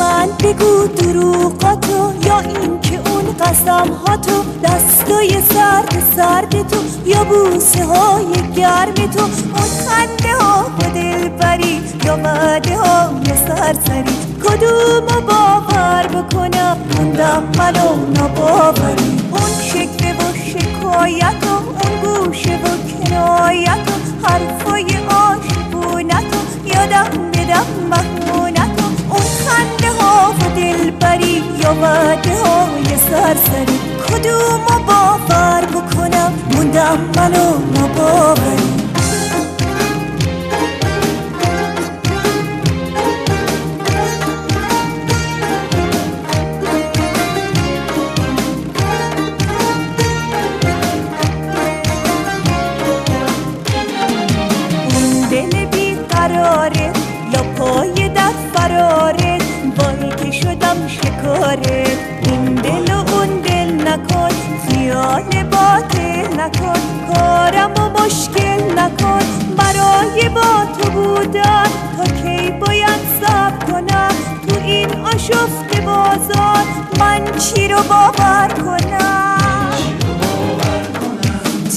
من بگو دروغاتو یا این که اون قسم هاتو، دستای سرد تو یا بوسه های گرم تو، اون خنده ها و دلبری یا وعده های سرسری، کدومو باور بکنم موندم منو ناباوری. اون شکوه و شکایت و اون گوشه و کنایت و حرفای عاشقونت و یادم بدم مهمونت و اون خنده ها و دلبری یا وعده های سرسری، کدومو باور بکنم موندم منو ناباوری. دل بی قراره یا پای دست فراره، وای که شدم شکاره. این دل و اون دل نکن، خیال باطل نکن، کارم و مشکل نکن. برای با تو بودن تا کی باید صبر کنم؟ تو این آشفته بازار من چی رو باور کنم؟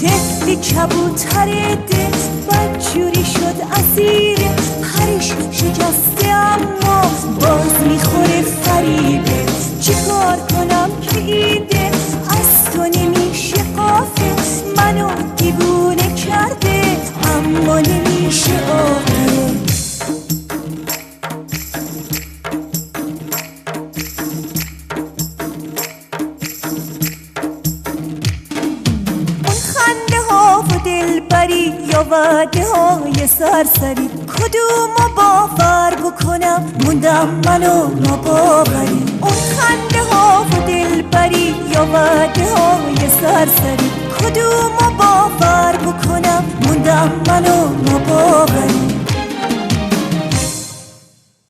طفلی کبوتر دل بدجوری شد اسیر پرش شکسته، اما باز میخوره فریبه. چی کار کنم که این دل از تو نمیشه قافه؟ منو دیوونه کرده اما نمیشه آقه. دلبری یا وعده های سرسری، کدومو باور بکنم موندم منو ناباوری. اون خنده ها و دلبری یا وعده های سرسری، کدومو باور بکنم موندم منو ناباوری.